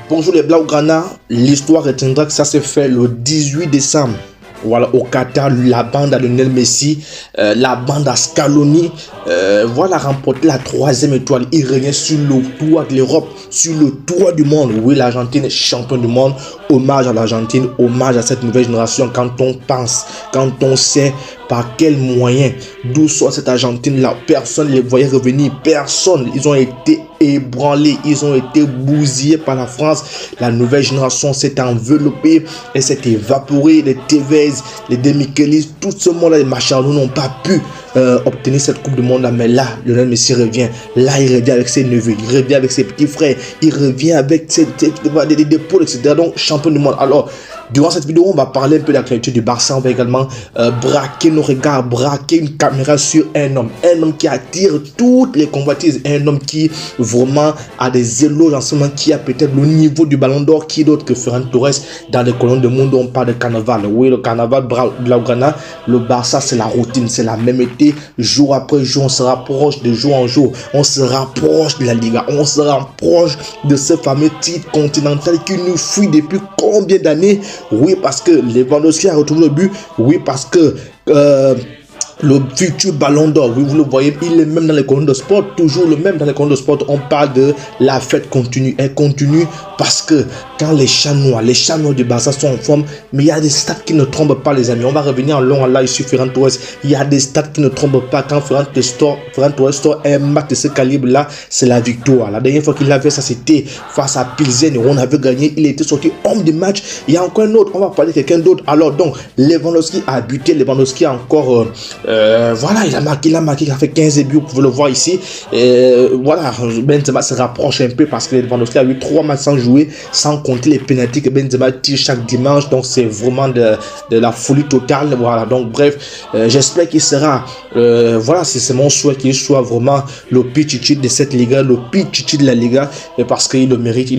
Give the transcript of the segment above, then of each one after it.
Bonjour les Blaugrana, l'histoire retiendra que ça s'est fait le 18 décembre. Voilà, au Qatar, la bande à Lionel Messi, la bande à Scaloni, voilà, remporté la 3e étoile. Il régnait sur le toit de l'Europe, sur le toit du monde. Oui, l'Argentine est champion du monde. Hommage à l'Argentine, hommage à cette nouvelle génération. Quand on pense, quand on sait par quels moyens, d'où sort cette Argentine-là, personne ne les voyait revenir, personne. Ils ont été ébranlés, ils ont été bousillés par la France. La nouvelle génération s'est enveloppée et s'est évaporée. Les Tevez, les Demichelis, tout ce monde-là, les Macharou n'ont pas pu obtenir cette Coupe du Monde-là. Mais là, Lionel Messi revient. Là, il revient avec ses neveux, il revient avec ses petits frères, il revient avec ses épaules, etc. Donc, champion du monde. Alors, durant cette vidéo, on va parler un peu de l'actualité du Barça. On va également braquer nos regards, braquer une caméra sur un homme qui attire toutes les convoitises, un homme qui vraiment a des éloges en ce moment, qui a peut-être le niveau du Ballon d'Or, qui d'autre que Ferran Torres dans les colonnes de monde. On parle de carnaval. Oui, le carnaval Blaugrana, le Barça, c'est la routine, c'est la même été, jour après jour, on se rapproche de jour en jour, on se rapproche de la Liga, on se rapproche de ce fameux titre continental qui nous fuit depuis combien d'années. Oui, parce que Lewandowski a retrouvé le but. Oui, parce que le futur Ballon d'Or, oui, vous le voyez, il est même dans les colonnes de sport, toujours le même dans les colonnes de sport. On parle de la fête continue. Elle continue parce que quand les Chanois du Barça sont en forme, mais il y a des stats qui ne trompent pas, les amis. On va revenir en long en large sur Ferran Torres. Il y a des stats qui ne trompent pas. Quand Ferran Torres sort un match de ce calibre-là, c'est la victoire. La dernière fois qu'il avait ça, c'était face à Pilsen et on avait gagné. Il était sorti homme du match. Il y a encore un autre. On va parler de quelqu'un d'autre. Alors donc, Lewandowski a buté. Lewandowski a encore... voilà, il a marqué, il a fait 15 buts, vous pouvez le voir ici. Voilà, Benzema se rapproche un peu parce que Lewandowski a eu 3 matchs sans jouer, sans compter les pénaltys que Benzema tire chaque dimanche. Donc c'est vraiment de la folie totale. Voilà, donc bref, j'espère qu'il sera, voilà, c'est mon souhait qu'il soit vraiment le pichichi de cette Liga, le pichichi de la Liga, parce qu'il le mérite,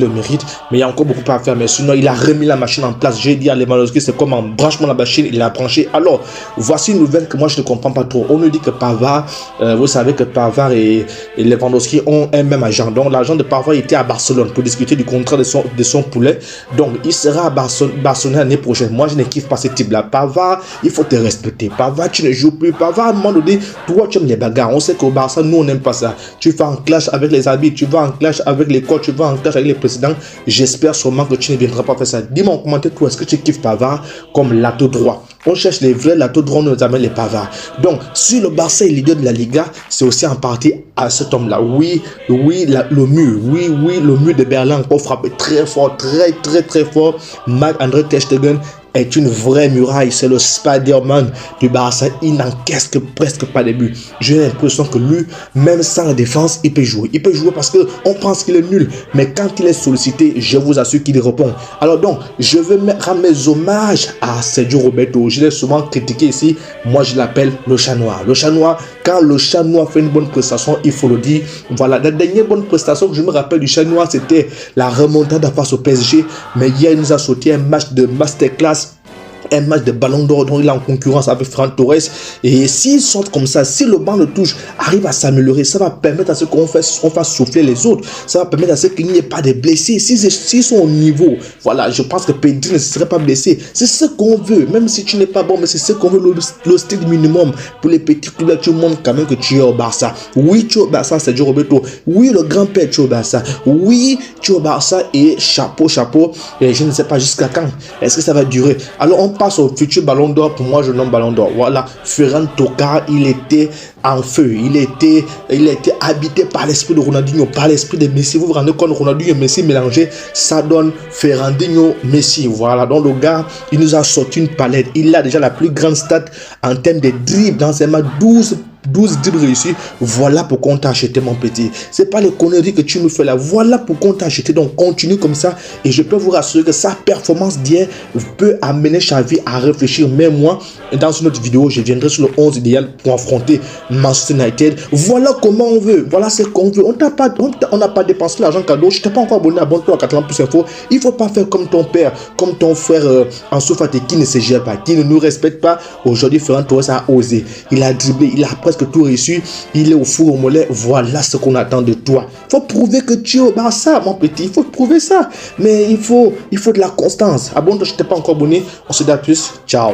mais il y a encore beaucoup à faire. Mais sinon, il a remis la machine en place. J'ai dit à Lewandowski, c'est comme un branchement la machine, il l'a branché. Alors, voici une nouvelle que moi je ne comprends pas trop. On nous dit que Pavard, vous savez que Pavard et Lewandowski ont un même agent. Donc l'agent de Pavard était à Barcelone pour discuter du contrat de son poulet. Donc il sera à Barcelone l'année prochaine. Moi je ne kiffe pas ce type là. Pavard, il faut te respecter. Pavard, tu ne joues plus. Pavard, à un moment donné, toi tu aimes les bagarres. On sait qu'au Barça, nous on n'aime pas ça. Tu vas en clash avec les arbitres, tu vas en clash avec les coachs, tu vas en clash avec les présidents. J'espère sûrement que tu ne viendras pas faire ça. Dis-moi en commentaire, toi, est-ce que tu kiffes Pavard comme latéral droit? On cherche les vrais latéral droits, on nous amène les Pavards. Donc, si le Barça est leader de la Liga, c'est aussi en partie à cet homme-là. Oui, le mur. Oui, le mur de Berlin encore frappé très fort, très fort. Marc-André ter Stegen est une vraie muraille. C'est le Spider-Man du Barça. Il n'encaisse que presque pas de buts. J'ai l'impression que lui, même sans la défense, il peut jouer. Il peut jouer parce qu'on pense qu'il est nul. Mais quand il est sollicité, je vous assure qu'il répond. Alors donc, je veux rendre mes hommages à Sergio Roberto. Je l'ai souvent critiqué ici. Moi, je l'appelle le chat noir. Le chat noir, quand le chat noir fait une bonne prestation, il faut le dire. Voilà, la dernière bonne prestation que je me rappelle du chat noir, c'était la remontada face au PSG. Mais hier, il nous a sauté un match de masterclass, un match de Ballon d'Or dont il est en concurrence avec Ferran Torres. Et s'ils sortent comme ça, si le banc de touche arrive à s'améliorer, ça va permettre à ce qu'on fasse souffler les autres. Ça va permettre à ce qu'il n'y ait pas de blessés. S'ils sont au niveau, voilà, je pense que Pedri ne serait pas blessé. C'est ce qu'on veut, même si tu n'es pas bon, mais c'est ce qu'on veut, le style minimum. Pour les petits clubs, tu montres quand même que tu es au Barça. Oui, tu es au Barça, c'est Sergio Roberto. Oui, le grand-père, tu es au Barça. Oui, tu es au Barça et chapeau. Et je ne sais pas jusqu'à quand. Est-ce que ça va durer? Alors, on passe au futur Ballon d'Or. Pour moi, je nomme Ballon d'Or. Voilà, Ferran Torres, il était en feu. Il était habité par l'esprit de Ronaldinho, par l'esprit de Messi. Vous vous rendez compte, Ronaldinho et Messi mélangés, ça donne Ferrandinho Messi. Voilà, donc le gars, il nous a sorti une palette. Il a déjà la plus grande stat en termes de dribbles dans ses matchs, 12 dribbles réussis. Voilà pourquoi on t'a acheté, mon petit. C'est pas les conneries que tu nous fais là. Voilà pourquoi on t'a acheté. Donc continue comme ça et je peux vous rassurer que sa performance d'hier peut amener Xavi à réfléchir. Mais moi, dans une autre vidéo, je viendrai sur le 11 idéal pour affronter Manchester United. Voilà comment on veut. Voilà ce qu'on veut. On n'a pas dépensé l'argent cadeau. Je t'ai pas encore abonné, abonne-toi à Catalan Plus Info. Il faut pas faire comme ton père, comme ton frère Ansu Fati qui ne se gère pas, qui ne nous respecte pas. Aujourd'hui, Ferran Torres a osé. Il a dribblé, il a presque presque tout reçu, il est au four au mollet, voilà ce qu'on attend de toi. Il faut prouver que tu es au Barça, mon petit, il faut prouver ça. Mais il faut de la constance. Abonne-toi, je ne t'ai pas encore abonné. On se dit à plus, ciao.